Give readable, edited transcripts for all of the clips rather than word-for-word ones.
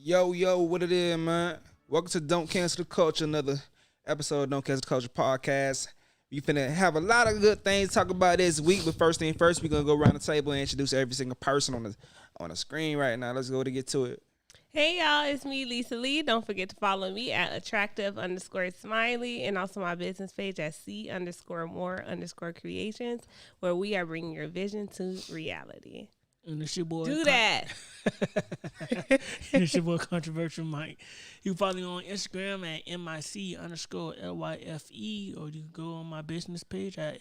Yo, what it is, man? Welcome to Don't Cancel the Culture, another episode of Don't Cancel the Culture podcast. We finna have a lot of good things to talk about this week, but first thing first, we're gonna go around the table and introduce every single person on the screen right now. Let's go to get to it. Hey y'all, it's me, Lisa Lee. Don't forget to follow me at attractive_smiley and also my business page at C_more_creations, where we are bringing your vision to reality. And it's your boy. Do that. And it's your boy Controversial Mike. You can follow me on Instagram at MIC_LYFE, or you can go on my business page at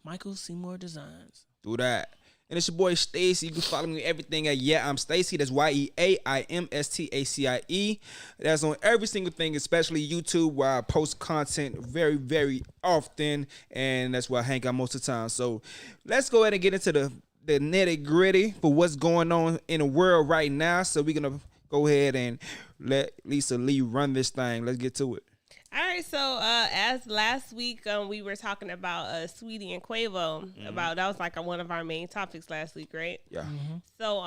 Michael Seymour Designs. Do that. And it's your boy Stacy. You can follow me everything at I'm Stacy. That's YEAIMSTACIE. That's on every single thing, especially YouTube, where I post content very, very often, and that's where I hang out most of the time. So let's go ahead and get into the nitty gritty for what's going on in the world right now. So we're gonna go ahead and let Lisa Lee run this thing. Let's get to it. All right, so as last week we were talking about Sweetie and Quavo, about that was like one of our main topics last week, right? Yeah. So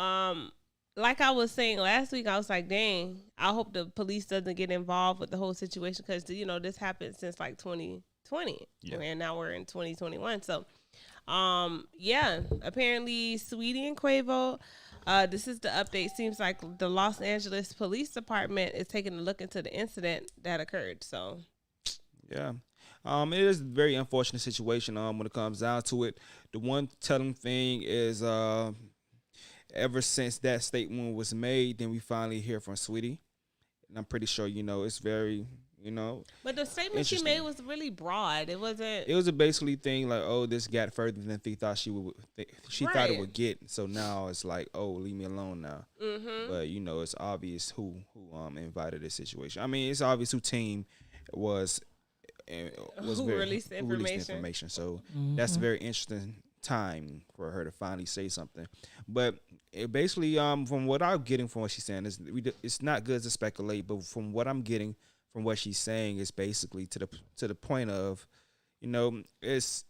like I was saying last week, I was like, dang, I hope the police doesn't get involved with the whole situation, because this happened since like 2020, and now we're in 2021. So apparently Sweetie and Quavo, this is the update. Seems like the Los Angeles Police Department is taking a look into the incident that occurred. So yeah, it is a very unfortunate situation. When it comes down to it, the one telling thing is ever since that statement was made, then we finally hear from Sweetie, and I'm pretty sure it's very But the statement she made was really broad. It wasn't. It was a basically thing like, oh, this got further than they thought she would. She thought it Right. would get. So now it's like, oh, leave me alone now. But it's obvious who invited this situation. I mean, it's obvious who team was Who released the information. So that's a very interesting time for her to finally say something. But it basically, from what I'm getting from what she's saying, it's not good to speculate. But from what I'm getting from what she's saying, is basically to the point of, it's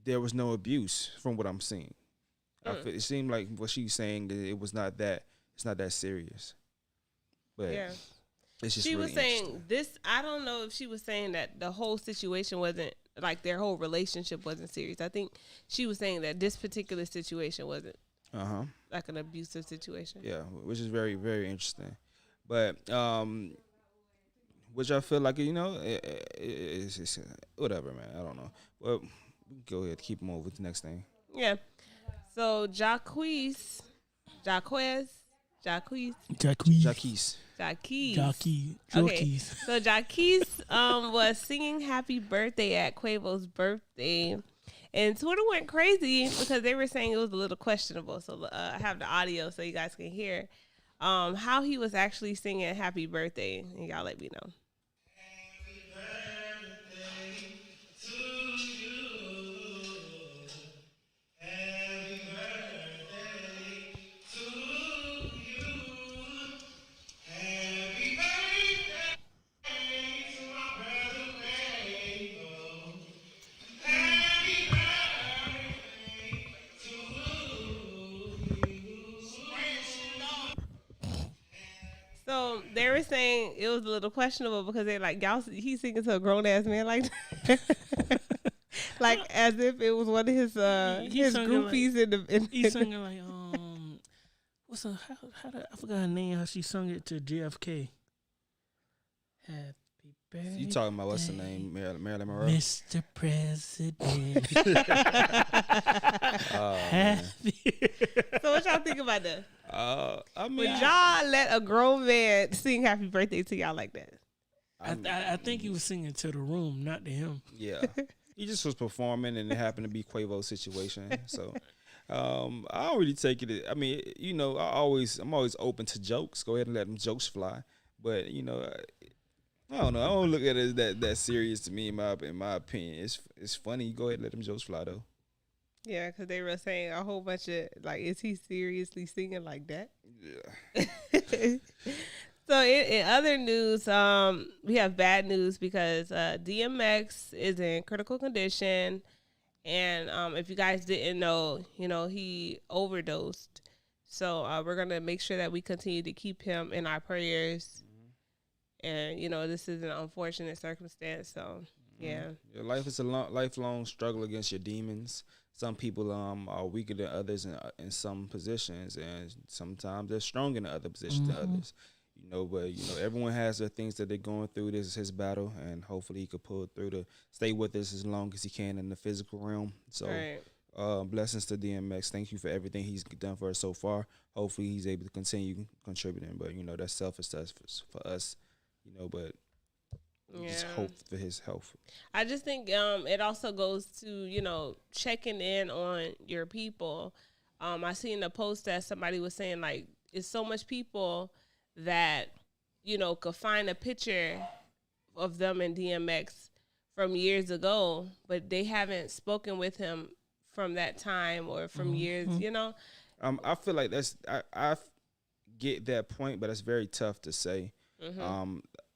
there was no abuse from what I'm seeing. It seemed like what she's saying, it's not that serious. But Yeah. it's just She really was saying this. I don't know if she was saying that the whole situation wasn't, like, their whole relationship wasn't serious. I think she was saying that this particular situation wasn't like an abusive situation. Yeah, which is very, very interesting. But which I feel like it's whatever, man. I don't know. Well, we can go ahead, keep moving with the next thing. Yeah. So Jacquees. Jaquez. Okay. So Jacquees was singing "Happy Birthday" at Quavo's birthday, and Twitter went crazy because they were saying it was a little questionable. So I have the audio so you guys can hear how he was actually singing "Happy Birthday," and y'all let me know. So they were saying it was a little questionable because they're like, y'all, he's singing to a grown ass man like that. Like as if it was one of his groupies He's singing like what's how I forgot her name, how she sung it to JFK. Happy birthday. You talking about what's her name, Marilyn Monroe? Mr. President. Happy. So what y'all think about that? I mean, Would y'all let a grown man sing "Happy Birthday" to y'all like that? I think he was singing to the room, not to him. Yeah, he just was performing, and it happened to be Quavo's situation. So, I don't really take it. I mean, I'm always open to jokes. Go ahead and let them jokes fly. But I don't know. I don't look at it as that serious to me. In my opinion, it's funny. Go ahead and let them jokes fly though. Yeah, because they were saying a whole bunch of like, is he seriously singing like that? Yeah. So in other news, we have bad news because DMX is in critical condition, and if you guys didn't know, he overdosed. So we're gonna make sure that we continue to keep him in our prayers. And this is an unfortunate circumstance. So yeah, Your life is a lifelong struggle against your demons. Some people are weaker than others in some positions, and sometimes they're stronger in other positions than others. But everyone has their things that they're going through. This is his battle, and hopefully he could pull through to stay with us as long as he can in the physical realm. So right. Blessings to DMX. Thank you for everything he's done for us so far. Hopefully, he's able to continue contributing. But that's selfish to us for us, But we just hope for his health. I just think it also goes to checking in on your people. I seen a post that somebody was saying like it's so much people that could find a picture of them and DMX from years ago, but they haven't spoken with him from that time or from years, I feel like I get that point, but it's very tough to say.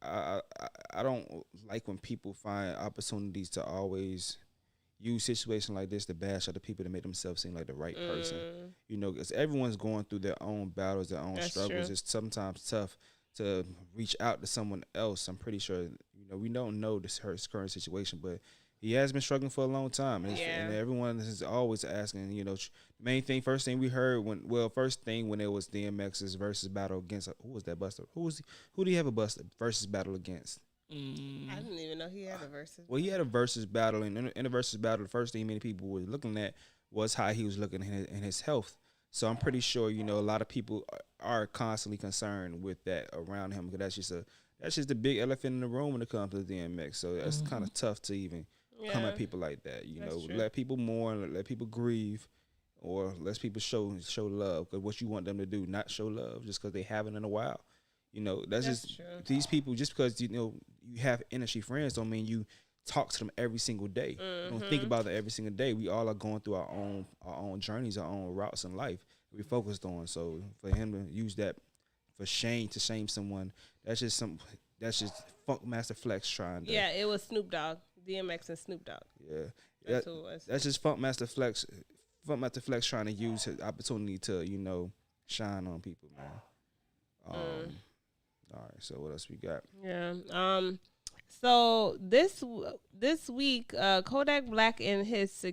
I don't like when people find opportunities to always use situations like this to bash other people to make themselves seem like the right person. Because everyone's going through their own battles, their own struggles. True. It's sometimes tough to reach out to someone else. I'm pretty sure, we don't know his current situation, but he has been struggling for a long time. And everyone is always asking, first thing we heard when it was DMX's versus battle against, who was that Buster? Who do you have a Buster versus battle against? I didn't even know he had a versus. Well, he had a versus battle, and in the versus battle, the first thing many people were looking at was how he was looking in his health. So I'm pretty sure, a lot of people are constantly concerned with that around him, because that's just a big elephant in the room when it comes to DMX. So that's kind of tough to even come at people like that. Let people mourn, let people grieve, or let people show love. Because what you want them to do, not show love just because they haven't in a while. That's just true. These people, just because you have industry friends, don't mean you talk to them every single day. You don't think about it every single day. We all are going through our own journeys, our own routes in life we focused on. So for him to use that to shame someone, that's just Funk Master Flex trying to. Yeah, it was Snoop Dogg, DMX and Snoop Dogg. Yeah, that's who it was. That's just Funk Master Flex. Funk Master Flex trying to use his opportunity to shine on people, man. All right, so what else we got? Yeah. So this week, Kodak Black and his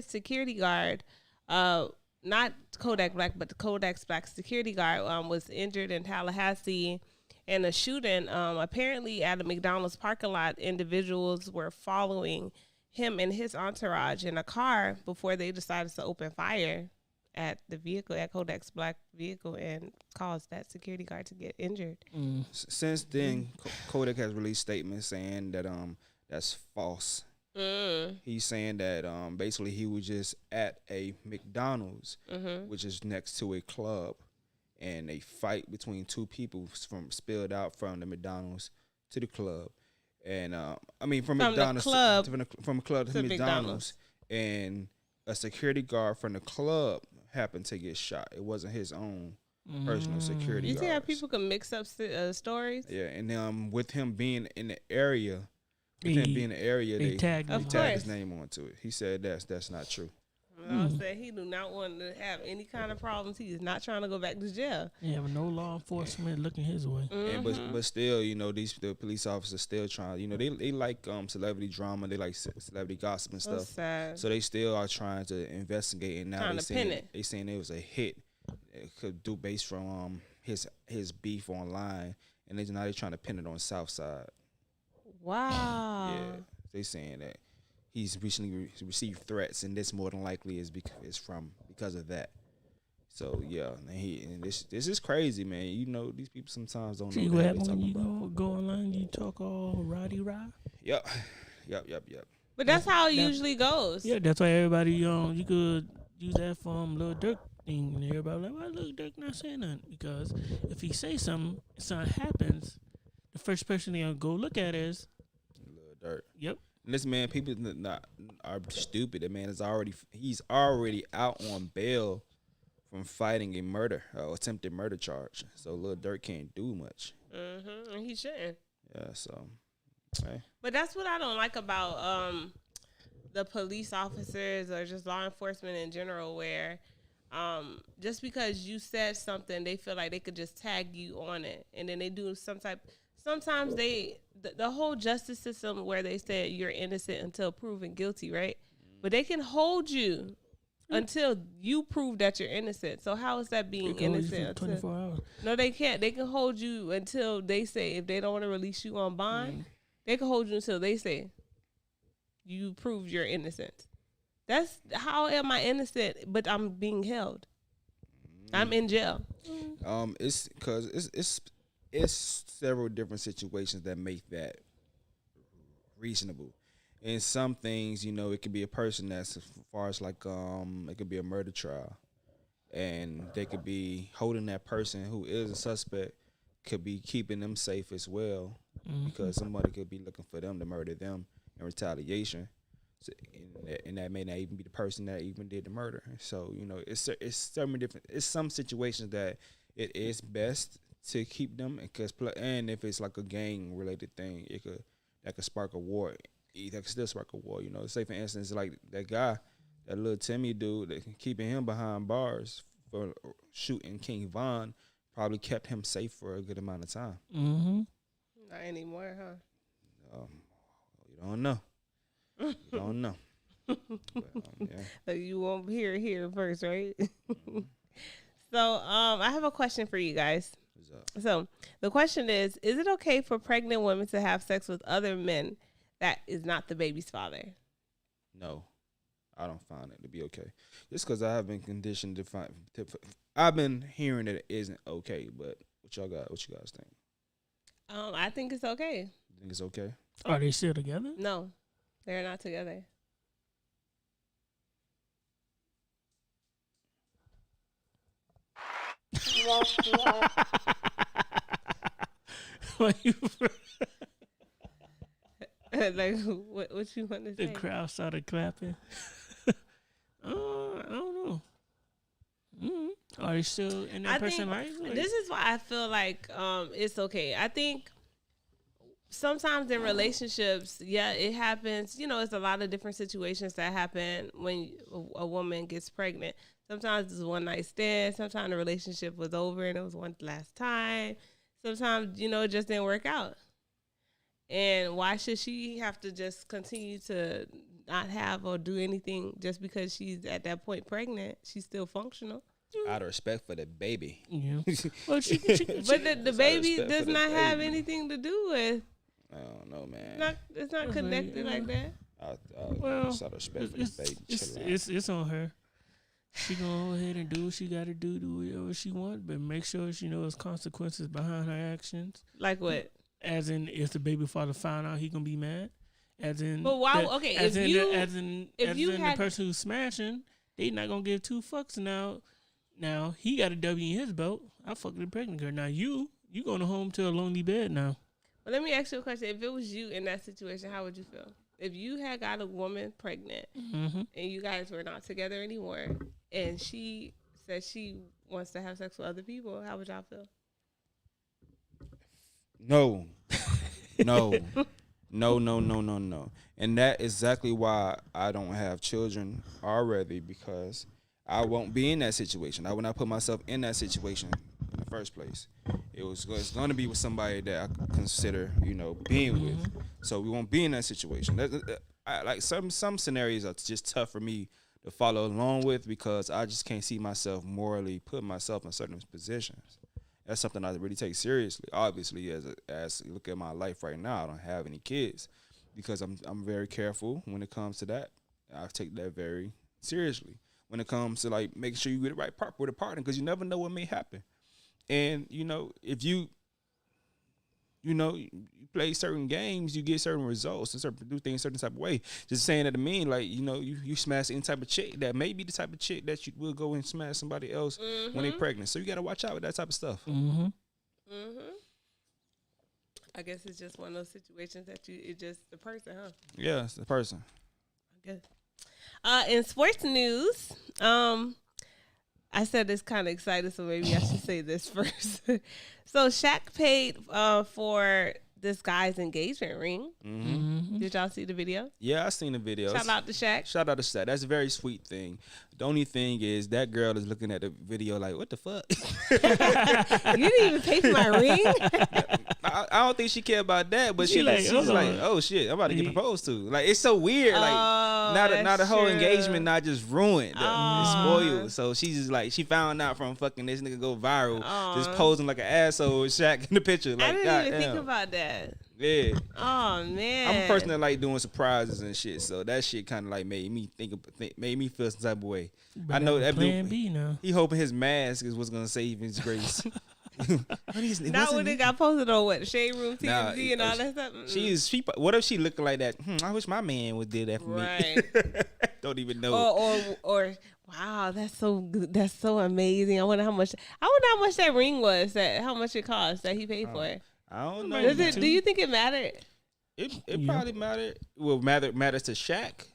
security guard, not Kodak Black, but the Kodak Black security guard, was injured in Tallahassee in a shooting. Apparently, at a McDonald's parking lot, individuals were following him and his entourage in a car before they decided to open fire at the vehicle, at Kodak's Black vehicle, and caused that security guard to get injured. Since then, Kodak has released statements saying that that's false. He's saying that basically he was just at a McDonald's, which is next to a club, and a fight between two people spilled out from the McDonald's to the club, and from McDonald's from a club to McDonald's, and a security guard from the club happened to get shot. It wasn't his own personal security guard. You see how people can mix up stories? Yeah, and with him being in the area, they tagged his name onto it. He said that's not true. I said he do not want to have any kind of problems. He is not trying to go back to jail. Yeah, but no law enforcement looking his way. But still, the police officers still trying. They like celebrity drama. They like celebrity gossip and stuff. Sad. So they still are trying to investigate. And now they saying it was a hit. It could do based from his beef online, and now they're trying to pin it on Southside. Wow. Yeah, they saying that he's recently received threats, and this more than likely is because of that. So yeah, and this is crazy, man. These people sometimes don't know. See what happens when you go online, you talk all rah. Yep. But that's how it usually goes. Yeah, that's why everybody you could use that from Lil Durk thing, and everybody like, why Lil Durk not saying nothing? Because if he say something happens, the first person they gonna go look at is Lil Durk. Yep. And this man, people are stupid. That man he's already out on bail from fighting a attempted murder charge. So Lil Durk can't do much. And he shouldn't. Yeah. So. Hey. But that's what I don't like about the police officers or just law enforcement in general, where just because you said something, they feel like they could just tag you on it, and then they do sometimes the whole justice system where they said you're innocent until proven guilty, right? But they can hold you until you prove that you're innocent. So how is that being innocent? 24 hours. No, they can't. They can hold you until they say, if they don't want to release you on bond, they can hold you until they say you prove you're innocent. That's how am I innocent, but I'm being held. I'm in jail. It's because it's several different situations that make that reasonable. And some things, it could be a person that's as far as like it could be a murder trial, and they could be holding that person who is a suspect, could be keeping them safe as well, because somebody could be looking for them to murder them in retaliation. So, and that may not even be the person that even did the murder. So it's some different. It's some situations that it is best to keep them, and if it's like a gang related thing, that could spark a war. That could still spark a war. Say for instance, like that guy, that little Timmy dude, that keeping him behind bars for shooting King Von probably kept him safe for a good amount of time. Not anymore, huh? You don't know. You don't know. But, yeah. So you won't hear it here first, right? So I have a question for you guys. What's up? So the question is it okay for pregnant women to have sex with other men that is not the baby's father? No, I don't find it to be okay. Just because I have been conditioned to find, I've been hearing that it isn't okay. But what you guys think? I think it's okay. You think it's okay? Are they still together? No, they're not together. Like, Like what you want to the say? crowd started clapping. I don't know. Are they still in that person's life? Like, This is why I feel like it's okay. I think sometimes in relationships, yeah, it happens. It's a lot of different situations that happen when a woman gets pregnant. Sometimes it's a one night stand. Sometimes the relationship was over and it was one last time. Sometimes, it just didn't work out. And why should she have to just continue to not have or do anything just because she's at that point pregnant? She's still functional. Out of respect for the baby. yeah. Well, But the baby respect does for the not have baby. anything to do with. I don't know, man. It's not connected like that. Well, out of respect for the baby. Chill out. it's on her. She gonna go ahead and do what she gotta do whatever she wants, but make sure she knows consequences behind her actions. Like what? As in, if the baby father found out, he gonna be mad. As in, But why? that- Okay, as if in, you as in, if as you in had- the person who's smashing, they not gonna give two fucks now. Now he got a W in his belt. I fucked the pregnant girl. Now you going home to a lonely bed now. Well, let me ask you a question. If it was you in that situation, how would you feel? If you had got a woman pregnant and you guys were not together anymore, and she said she wants to have sex with other people, how would y'all feel? No. No. And that's exactly why I don't have children already, because I won't be in that situation. I would not put myself in that situation in the first place. It's going to be with somebody that I consider, being with. So we won't be in that situation. Like some scenarios are just tough for me to follow along with, because I just can't see myself morally putting myself in certain positions. That's something I really take seriously. Obviously, as you look at my life right now, I don't have any kids, because I'm very careful when it comes to that. I take that very seriously when it comes to like making sure you get the right part with a partner, because you never know what may happen. And if you play certain games, you get certain results and do things a certain type of way. Just saying that to mean, like, you smash any type of chick that may be the type of chick that you will go and smash somebody else when they're pregnant. So you got to watch out with that type of stuff. I guess it's just one of those situations that it's just the person, huh? Yeah, it's the person. I guess. In sports news, I said it's kind of excited, so maybe I should say this first. So Shaq paid for this guy's engagement ring. Did y'all see the video? Yeah, I seen the video. Shout out to Shaq. Shout out to Shaq. That's a very sweet thing. The only thing is that girl is looking at the video like, what the fuck? You didn't even pay for my ring? I don't think she care about that, but She like, she's hold like, on. oh shit, I'm about to get proposed to. Like, it's so weird. Like, now the that's whole true. engagement not just ruined, it's Aw. spoiled. So she's just like, she found out from fucking this nigga go viral, just Aw. posing like an asshole with Shaq in the picture. Like, I didn't even goddamn. think about that. Yeah. Oh man. I'm a person that like doing surprises and shit, so that shit kind of like made me made me feel some type of way. I know that Plan dude, B now. he hoping his mask is what's gonna save his grace. Not when it got posted on what Shade Room Nah, TMZ and all that stuff. She what if she looking like that? I wish my man would did that for Right. me. Don't even know. Or wow, that's so amazing. I wonder how much that ring was. How much it cost that he paid for it. I don't know. Does man. it? Do you think it mattered? It Yeah. probably mattered. Well, matters to Shaq.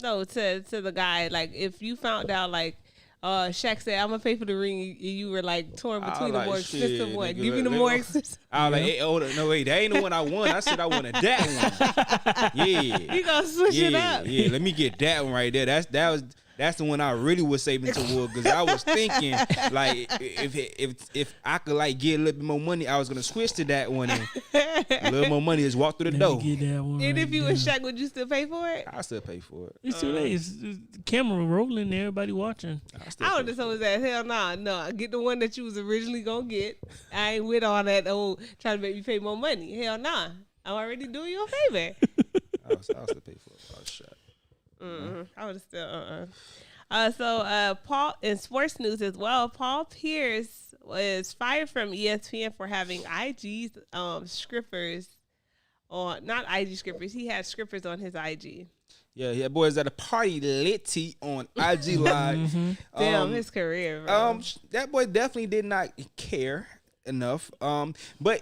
No, to the guy. Like if you found out like. Shaq said, "I'm gonna pay for the ring." You were like torn between the more expensive one. Give me the more expensive. I was like, hey, oh no, wait, that ain't the one I want. I said I wanted that one. Yeah, You gonna switch it up? Yeah, let me get that one right there. That's the one I really was saving toward because I was thinking like if I could like get a little bit more money, I was gonna switch to that one and a little more money just walk through the door. Get that one And right if you there. was Shaq, would you still pay for it? I still pay for it. It's too late. It's the camera rolling. Everybody watching. Still I pay would have for told his ass, hell nah, no. Get the one that you was originally gonna get. I ain't with all that trying to make me pay more money. Hell nah. I'm already doing you a favor. I'll still pay for it. I was shot. I would have still So Paul in sports news as well, Paul Pierce was fired from ESPN for having IG scrippers on not IG scrippers. He had scrippers on his IG. Yeah, boys at a party litty on IG Live. Damn, his career, bro. That boy definitely did not care enough. But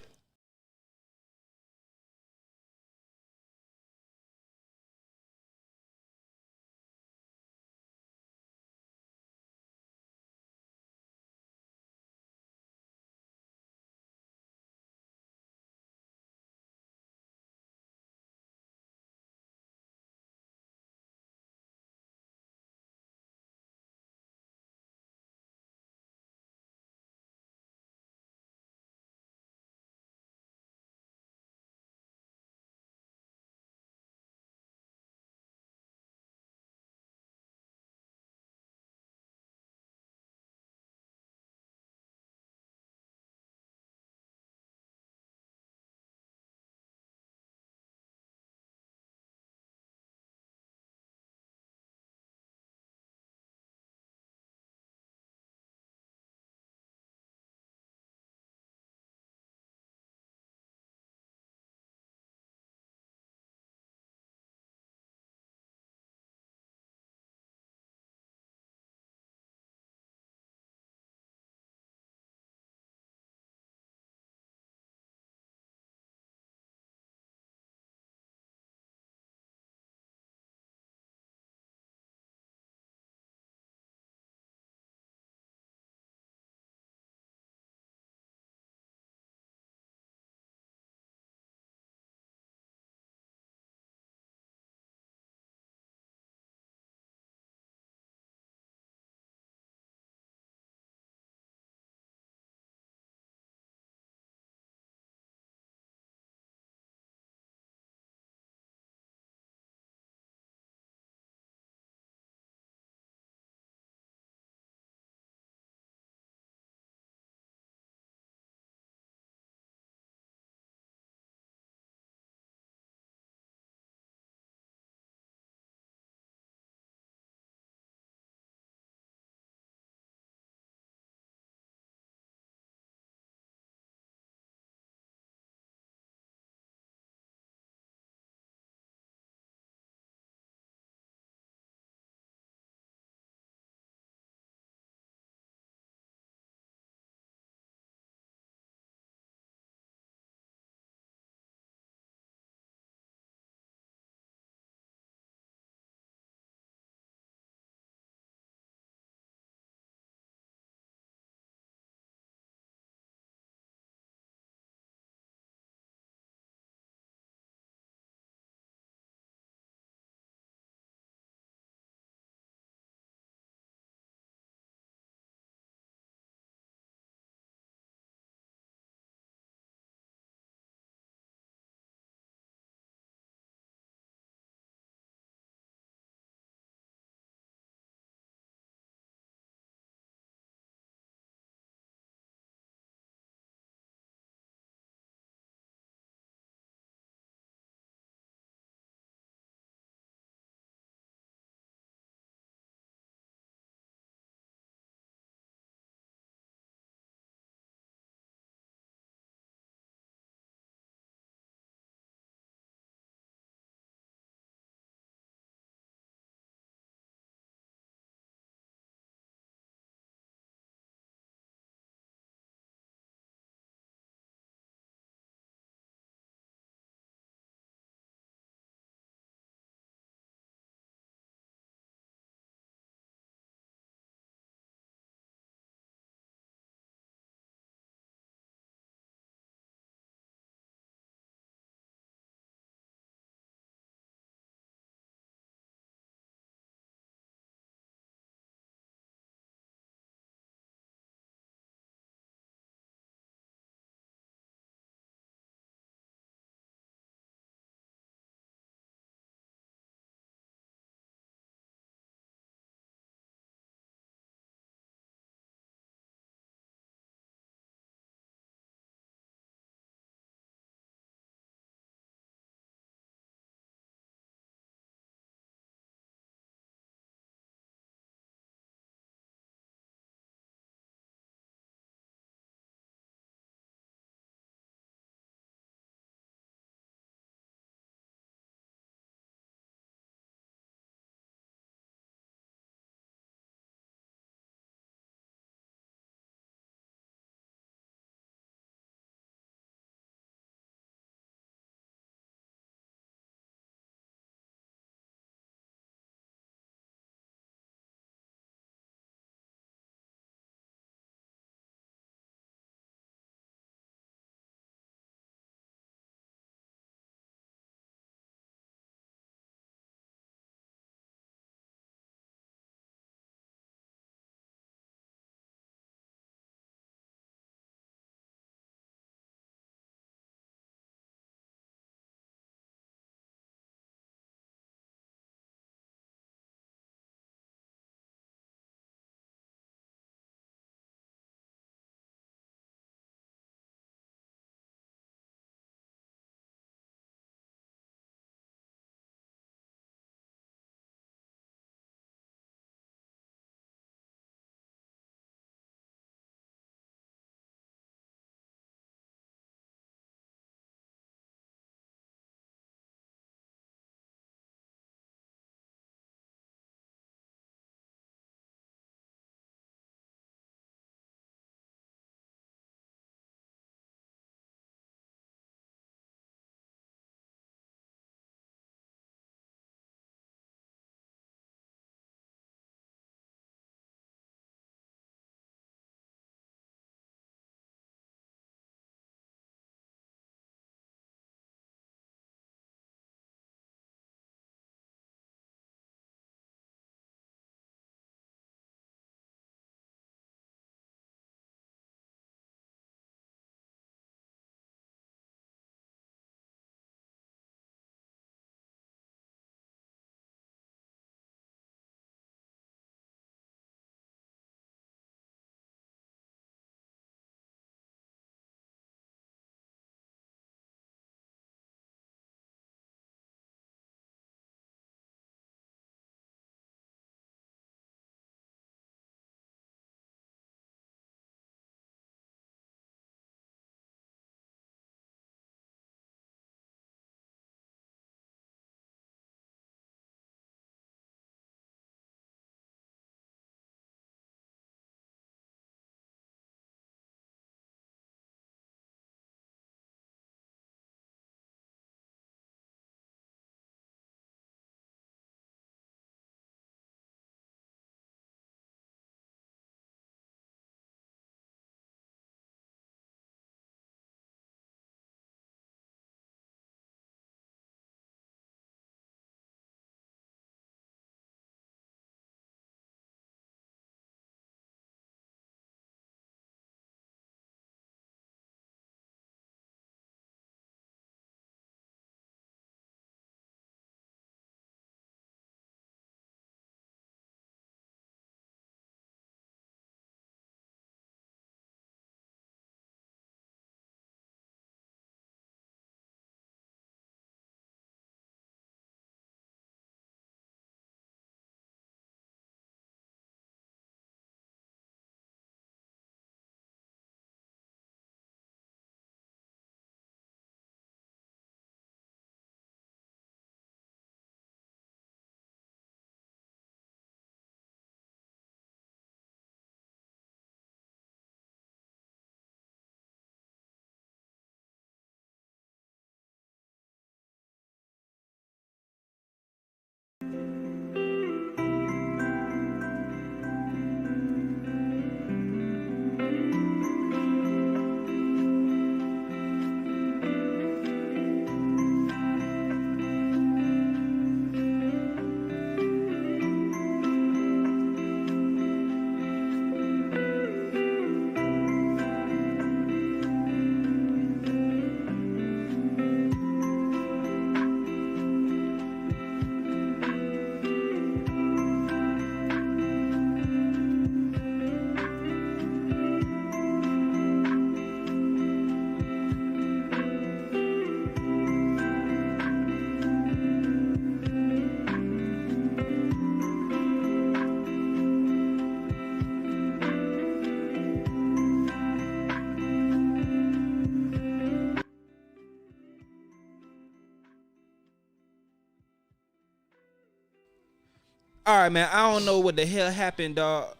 All right, man. I don't know what the hell happened, dog.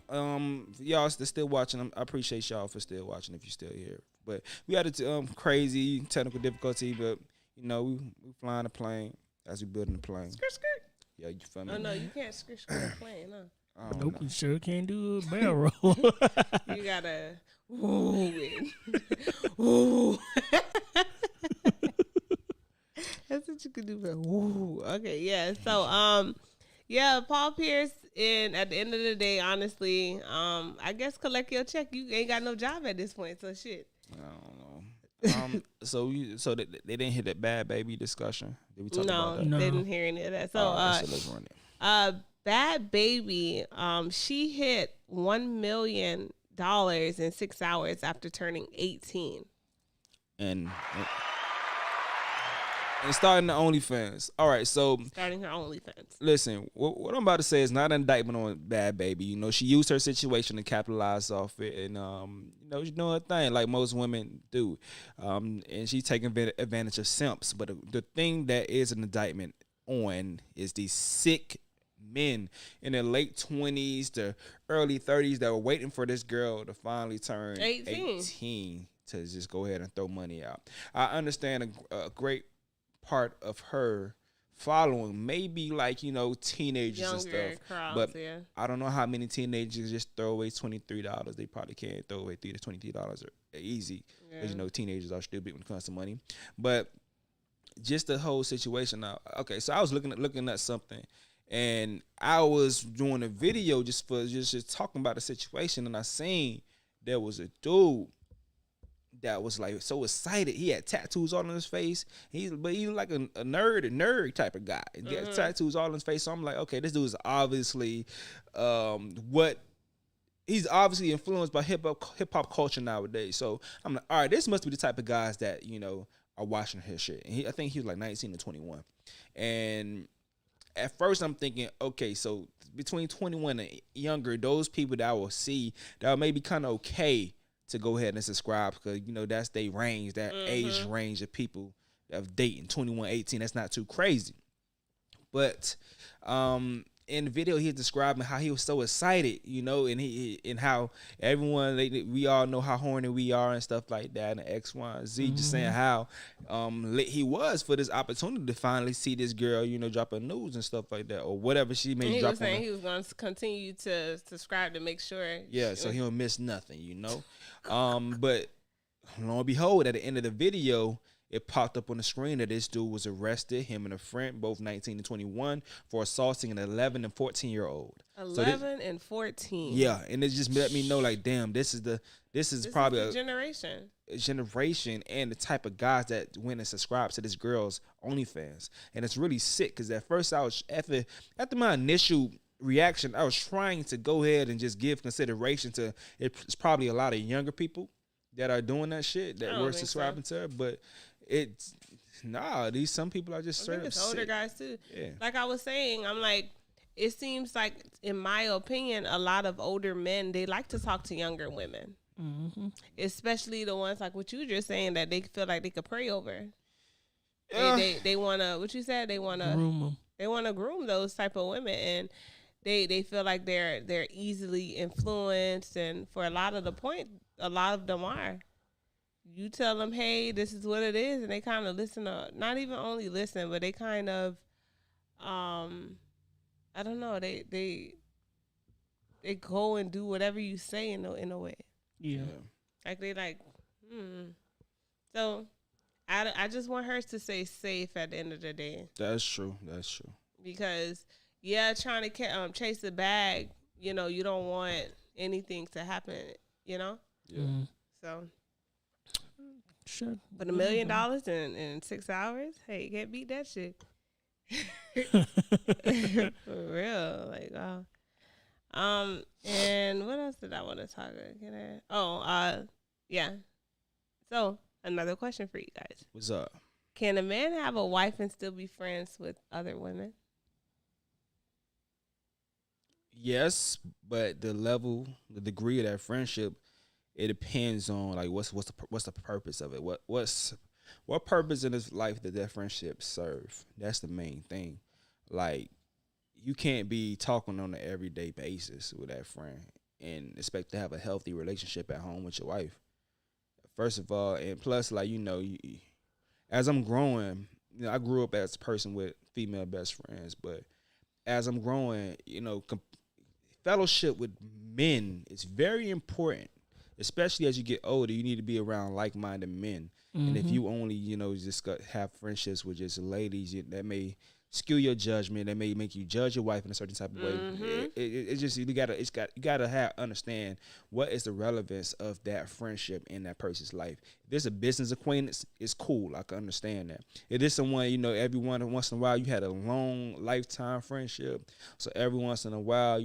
Y'all still watching. I appreciate y'all for still watching if you're still here. But we had a crazy technical difficulty, but you know we flying the plane as we building the plane. Skirt, skirt. Yeah, you feel me? Oh no, you can't skirt skirt plane, huh? I don't Nope, know. you sure can't do a barrel roll. You gotta ooh it. Ooh. That's what you could do for ooh. Okay, yeah. So yeah, Paul Pierce, and at the end of the day, honestly, I guess collect your check. You ain't got no job at this point, so shit. I don't know. So they didn't hit that bad baby discussion. Did we talk No, about that? No. they didn't hear any of that. So Alright, so let's run it. Bad Baby, she hit $1 million in 6 hours after turning 18. And starting the OnlyFans. All right, so Starting her OnlyFans. listen, what I'm about to say is not an indictment on Bad Baby. You know, she used her situation to capitalize off it, and you know, she's doing her thing like most women do. And she's taking advantage of simps. But the thing that is an indictment on is these sick men in their late 20s to early 30s that were waiting for this girl to finally turn 18 to just go ahead and throw money out. I understand a great part of her following maybe like, you know, teenagers Younger and stuff, crowds, but yeah. I don't know how many teenagers just throw away $23. They probably can't throw away $23 easy because you know teenagers are stupid when it comes to money. But just the whole situation now. Okay, so I was looking at something, and I was doing a video just talking about the situation, and I seen there was a dude that was like so excited. He had tattoos all on his face. He's like a nerd type of guy. He got tattoos all on his face. So I'm like, okay, this dude is obviously he's obviously influenced by hip hop culture nowadays. So I'm like, all right, this must be the type of guys that, you know, are watching his shit. And I think he was like 19 to 21. And at first I'm thinking, okay, so between 21 and younger, those people that I will see that may be kind of okay to go ahead and subscribe, because you know that's their range, that age range of people of dating 21, 18. That's not too crazy. But in the video, he's describing how he was so excited, you know, and how everyone, we all know how horny we are and stuff like that, and X, Y, and Z. Just saying how lit he was for this opportunity to finally see this girl, you know, drop a news and stuff like that, or whatever she may He drop. was saying he was going to continue to subscribe to make sure. Yeah, so he don't miss nothing, you know. But lo and behold, at the end of the video, it popped up on the screen that this dude was arrested, him and a friend, both 19 and 21, for assaulting an 11 and 14-year-old. 11 and 14. Yeah, and it just let me know, like, damn, this is probably a generation. A generation, and the type of guys that went and subscribed to this girl's OnlyFans. And it's really sick, because at first I was, after my initial reaction, I was trying to go ahead and just give consideration to it's probably a lot of younger people that are doing that shit that were subscribing to her, but it's some people are just I think it's older guys too. Yeah. Like I was saying, I'm like, it seems like, in my opinion, a lot of older men, they like to talk to younger women, especially the ones like what you just saying that they feel like they could pray over. They want to, what you said, they want to Groom 'em. They want to groom those type of women, and they feel like they're easily influenced, and for a lot of them are. You tell them, hey, this is what it is, and they kind of listen to, not even only listen, but they kind of, I don't know, they go and do whatever you say in a way. Yeah. Like they like, So I just want her to stay safe at the end of the day. That's true. Because trying to chase the bag, you know, you don't want anything to happen, you know. Yeah. So. Sure. But $1 million in 6 hours, hey, you can't beat that shit. For real, like wow. And what else did I want to talk about? Yeah. So another question for you guys: What's up? Can a man have a wife and still be friends with other women? Yes, but the degree of that friendship, it depends on like what's the purpose of it. What purpose in his life did that friendship serve? That's the main thing. Like, you can't be talking on an everyday basis with that friend and expect to have a healthy relationship at home with your wife. First of all, and plus, like, as I'm growing, I grew up as a person with female best friends, but as I'm growing, fellowship with men is very important, especially as you get older. You need to be around like-minded men. And if you only, just have friendships with just ladies, that may skew your judgment. That may make you judge your wife in a certain type of way. It's just you gotta understand what is the relevance of that friendship in that person's life. If there's a business acquaintance, it's cool. I can understand that. If there's someone, every once in a while you had a long lifetime friendship, so every once in a while,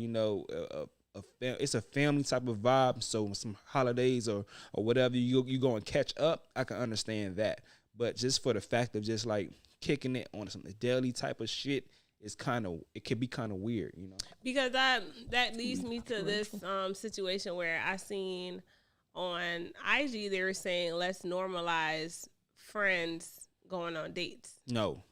it's a family type of vibe. So some holidays or whatever you go and catch up, I can understand that. But just for the fact of just like kicking it on some daily type of shit, it can be kind of weird, Because that leads me to this situation where I seen on IG they were saying let's normalize friends going on dates. No.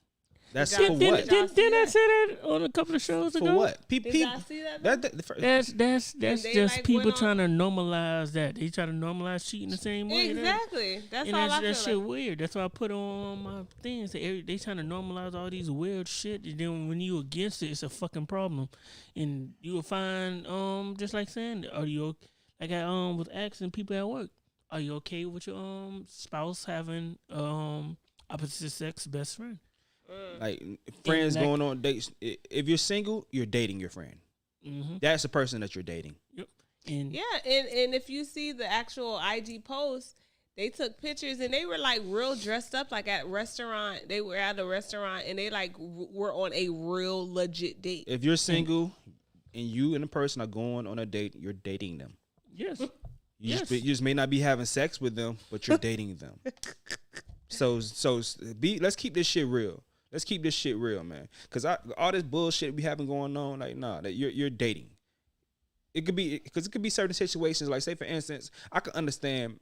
That's Did for y'all- what? did y'all see Didn't I that? say that on a couple of shows ago? For what? Did y'all see that? though? That's And they, just like, people went trying to normalize that. They try to normalize cheating the same way. Exactly. That's And all I that feel shit like. weird. That's why I put on my things. They trying to normalize all these weird shit. And then when you against it, it's a fucking problem. And you will find just like saying, are you like I was asking people at work, are you okay with your spouse having opposite sex best friend? Like friends like- going on dates. If you're single, you're dating your friend. Mm-hmm. That's the person that you're dating. Yep. And Yeah, and if you see the actual IG post, they took pictures and they were like real dressed up, like at restaurant. They were at a restaurant and they like were on a real legit date. If you're single and you and the person are going on a date, you're dating them. yes. You Yes. just may not be having sex with them, but you're dating them. So let's keep this shit real. Let's keep this shit real, man. Cause all this bullshit we having going on, like, nah, that you're dating. It could be because it could be certain situations. Like, say for instance, I can understand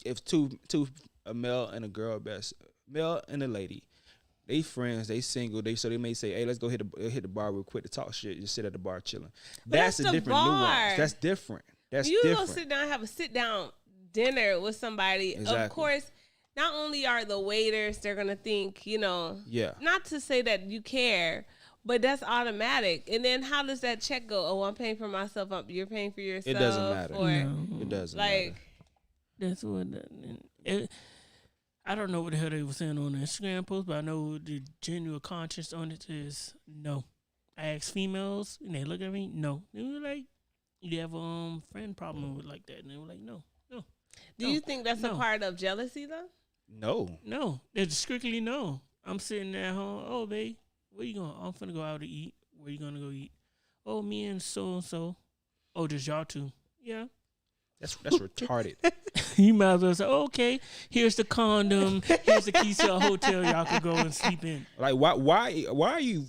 if a male and a male and a lady, they friends, they single, so they may say, hey, let's go hit the bar real quick to talk shit. Just sit at the bar chilling. That's a that's the different bar. nuance. That's different. That's You different. go sit down and have a sit down dinner with somebody. Exactly. Of course, not only are the waiters, they're gonna think, Yeah. not to say that you care, but that's automatic. And then how does that check go? Oh, I'm paying for myself. You're paying for yourself. It doesn't matter. Or No. It doesn't like, matter. That's what. I don't know what the hell they were saying on the Instagram post, but I know the general conscience on it is no. I asked females, and they look at me, no. They were like, "You have a friend problem with like that?" And they were like, "No, no, do No. you think that's a No. part of jealousy though? No. no." It's strictly no. I'm sitting at home. Oh, babe, where you going? I'm finna go out to eat. Where you gonna go eat? Oh, me and so. Oh, just y'all two. Yeah. That's retarded. You might as well say, okay, here's the condom, here's the keys to a hotel y'all can go and sleep in. Like, why are you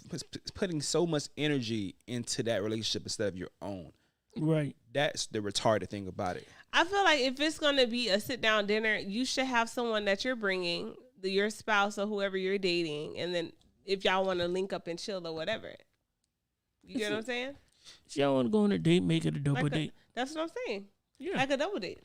putting so much energy into that relationship instead of your own? Right. That's the retarded thing about it. I feel like if it's gonna be a sit down dinner, you should have someone that you're bringing, your spouse or whoever you're dating, and then if y'all want to link up and chill or whatever. You get what I'm saying? If y'all want to go on a date, make it a double Like date. that's what I'm saying. Yeah. Like a double date.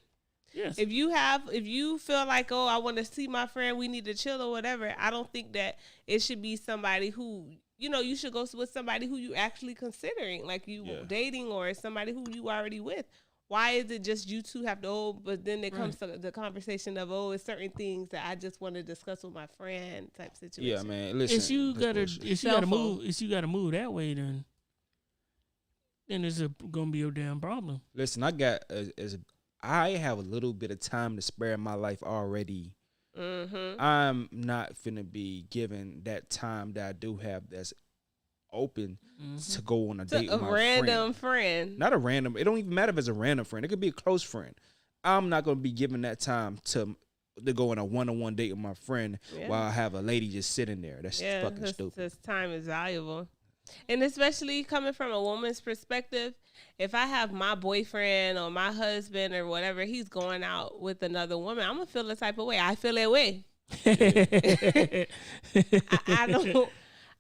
Yes. If you feel like, oh, I want to see my friend, we need to chill or whatever, I don't think that it should be somebody who, you should go with somebody who you actually considering, like you dating or somebody who you already with. Why is it just you two have to, but then it comes to the conversation of, it's certain things that I just want to discuss with my friend type situation. Yeah, man. Listen, if you that's gotta bullshit. move that way, then it's gonna be a damn problem. Listen, I have a little bit of time to spare in my life already. Mm-hmm. I'm not finna be given that time that I do have that's open to go on a date A with my random friend. Not a random. It don't even matter if it's a random friend. It could be a close friend. I'm not gonna be given that time to go on a one-on-one date with my friend while I have a lady just sitting there. That's fucking stupid. This time is valuable. And especially coming from a woman's perspective, if I have my boyfriend or my husband or whatever, he's going out with another woman, I'm gonna feel the type of way. I feel that way.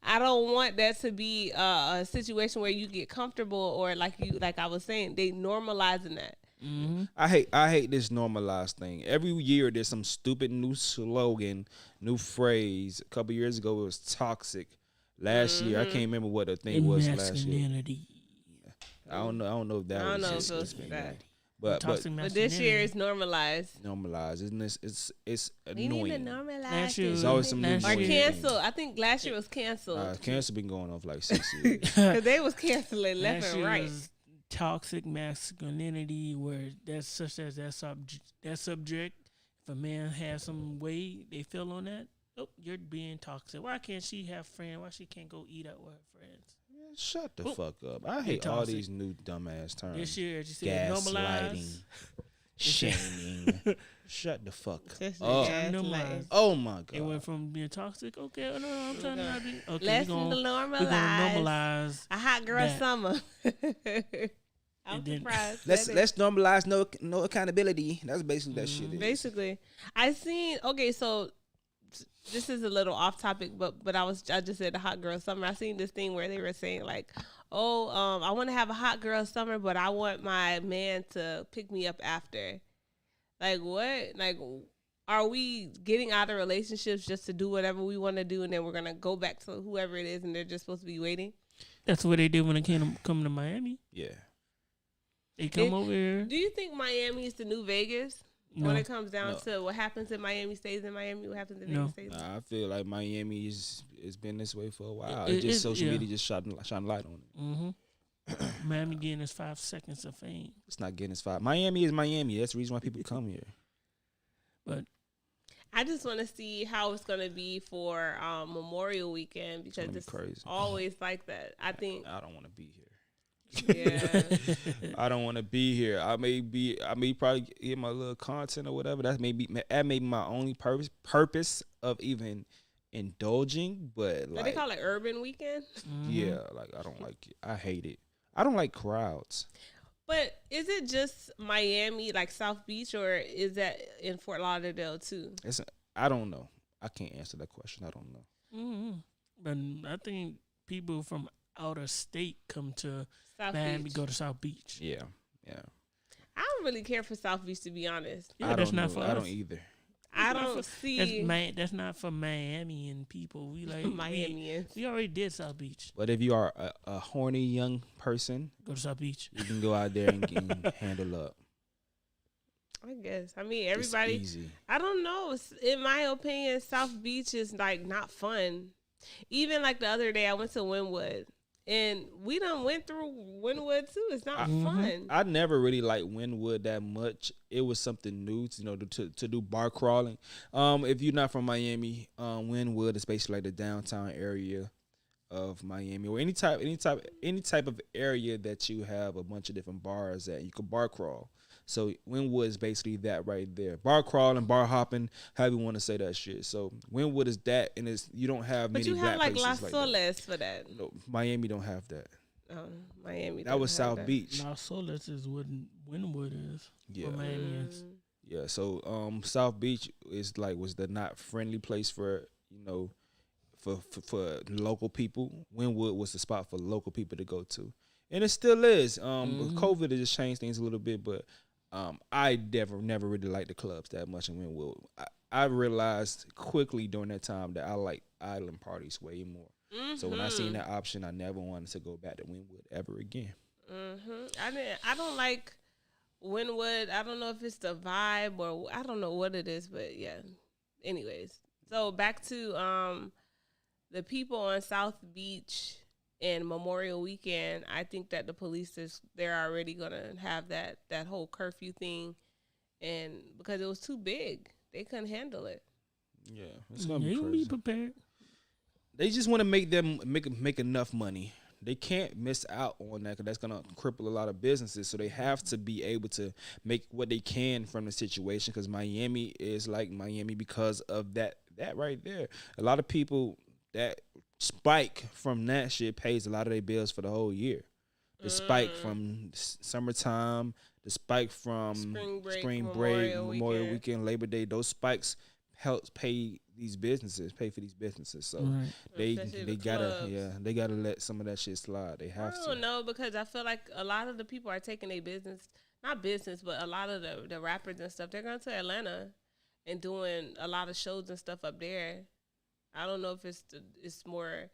I don't want that to be a situation where you get comfortable or like I was saying, they normalizing that. Mm-hmm. I hate this normalized thing. Every year there's some stupid new slogan, new phrase. A couple years ago it was toxic. Last year I can't remember what the thing was last year. Masculinity. I don't know if that I don't was know just if it was been that. that. But Toxic But this year masculinity. it's normalized. normalized, isn't this? It's We need to annoying. normalize Last year it. There's always some new Last Or annoying year- cancel. I think last year was canceled. Cancer been going on for like 6 years. Because they was canceling left Last and year right. was toxic masculinity, where that's such as that subject. If a man has some way they feel on that, oh, you're being toxic. Why can't she have friends? Why she can't go eat out with her friends? Shut the Oh, fuck up. I hate all toxic. these new dumbass terms. This year, as you said, Gaslighting, normalize. shaming. Shut the fuck Especially up. gaslighting. Normalize. Oh my It went god. from being toxic. Okay, no, I'm trying to not be. Okay, Lesson we're to gonna normalize. normalize. A hot girl that. summer. I'm And then- surprised. Let's that let's normalize no accountability. That's basically that shit. Mhm. Is. basically I seen so this is a little off topic, but I just said the hot girl summer. I seen this thing where they were saying like, oh, I want to have a hot girl summer, but I want my man to pick me up after. Like what? Like, are we getting out of relationships just to do whatever we want to do, and then we're gonna go back to whoever it is, and they're just supposed to be waiting? That's what they did when they come to Miami. Yeah. They come over here. Do you think Miami is the new Vegas? No, When it comes down No. to what happens in Miami stays in Miami, what happens in No. Vegas stays in Nah, I feel like Miami is it's been this way for a while. It- It's just it- social yeah. media just shine light on it. Mm-hmm. Miami getting us 5 seconds of fame, It's not getting as far. Miami is Miami. That's the reason why people come here. but I just want to see how it's going to be for Memorial Weekend because gonna be it's crazy. always like that. I think, I don't want to be here. yeah. I don't want to be here. I may probably get my little content or whatever. That may be my only purpose of even indulging. But What they like, call it Urban Weekend. yeah, like I don't like it. I hate it. I don't like crowds. But is it just Miami, like South Beach, or is that in Fort Lauderdale too? I don't know. I can't answer that question. I don't know. Mm-hmm. But I think people from outer state come to South Miami, Beach. go to South Beach. Yeah, yeah. I don't really care for South Beach, to be honest. Yeah, I that's don't not know. for I us. don't either. I not don't That's, see that's not for Miamian people. We like Miamians. We already did South Beach. But if you are a horny young person, Go to South Beach. you can go out there and handle up. I guess. I mean, It's everybody. easy. I don't know. In my opinion, South Beach is like not fun. Even like the other day, I went to Wynwood, and we done went through Wynwood too. It's not fun. I never really liked Wynwood that much. It was something new, to do bar crawling. If you're not from Miami, Wynwood is basically like the downtown area of Miami, or any type of area that you have a bunch of different bars at. You could bar crawl. So Wynwood is basically that right there. Bar crawling, bar hopping, however you want to say that shit. So Wynwood is that, and you don't have But many you have black like La places like that. Soles for that. No, Miami don't have that. Miami. That was doesn't have South Beach. Las Solas is what Wynwood is. Yeah. For Miamians. Yeah, so South Beach was the not friendly place for for local people. Wynwood was the spot for local people to go to, and it still is. With COVID has just changed things a little bit, but I never really liked the clubs that much in Wynwood. I realized quickly during that time that I like island parties way more. So when I seen that option, I never wanted to go back to Wynwood ever again. I don't like Wynwood. I don't know if it's the vibe or I don't know what it is, but yeah. Anyways, so back to the people on South Beach and Memorial Weekend. I think that the police they're already gonna have that whole curfew thing, and because it was too big, they couldn't handle it. Yeah, it's gonna be You crazy. be prepared. They just want to make enough money. They can't miss out on that because that's gonna cripple a lot of businesses. So they have to be able to make what they can from the situation. Because Miami is like Miami because of that right there. A lot of people that spike from that shit pays a lot of their bills for the whole year. The spike from summertime, the spike from Spring break, Memorial Memorial Weekend, Labor Day. Those spikes helps pay these businesses, pay for these businesses. So Right. Especially they the gotta clubs. they gotta let some of that shit slide. They have I to. don't know because I feel like a lot of the people are taking their business, not business, but a lot of the rappers and stuff. They're going to Atlanta and doing a lot of shows and stuff up there. I don't know if it's more,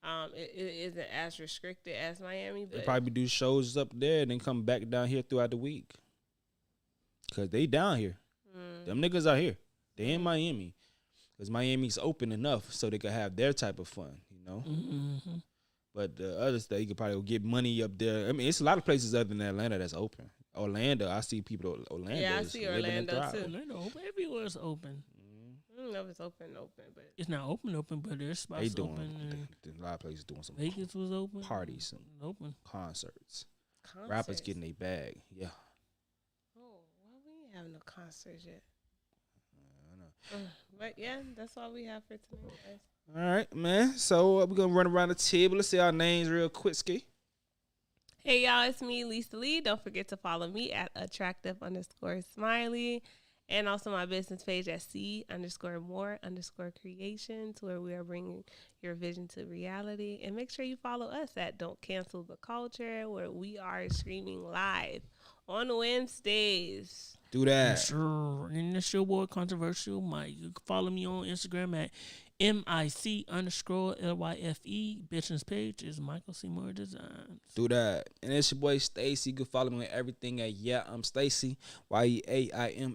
it isn't as restricted as Miami, They but probably do shows up there and then come back down here throughout the week. Cause they down here. Them niggas are here. They in Miami. Cause Miami's open enough so they could have their type of fun, you know. Mm-hmm. But the other state, you could probably get money up there. I mean, it's a lot of places other than Atlanta that's open. Orlando, I see people. Orlando, Yeah, I is see living and Orlando, thriving. too. Orlando open. Everywhere's open. I don't know if it's open, but It's not open, but there's spots They doing open. a lot of places doing some Vegas was open. parties and Open. concerts. concerts. Rappers getting their bag. Yeah, Oh, well, we ain't having no concerts yet. I know. But yeah, that's all we have for tonight, guys. All right, man. So we're gonna run around the table. Let's say our names real quick, Ski. Hey y'all, it's me, Lisa Lee. Don't forget to follow me at attractive_smiley. And also my business page at C_more_creations, where we are bringing your vision to reality. And make sure you follow us at Don't Cancel the Culture, where we are streaming live on Wednesdays. Do that. Sure. And it's your boy Controversial Mike. You can follow me on Instagram at MIC_LYFE. Business page is Michael Seymour Designs. Do that. And it's your boy Stacy. You can follow me on everything at I'm Stacy.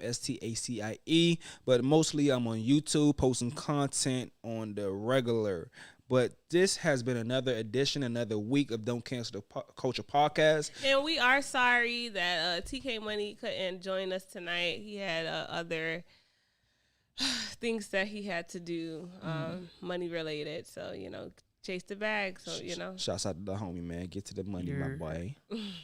YEAIMSTACIE. But mostly I'm on YouTube posting content on the regular. But this has been another edition, another week of Don't Cancel the Culture podcast. And we are sorry that TK Money couldn't join us tonight. He had other things that he had to do, money related. So, chase the bag. So, Shouts out to the homie, man. Get to the money, my Yeah. boy.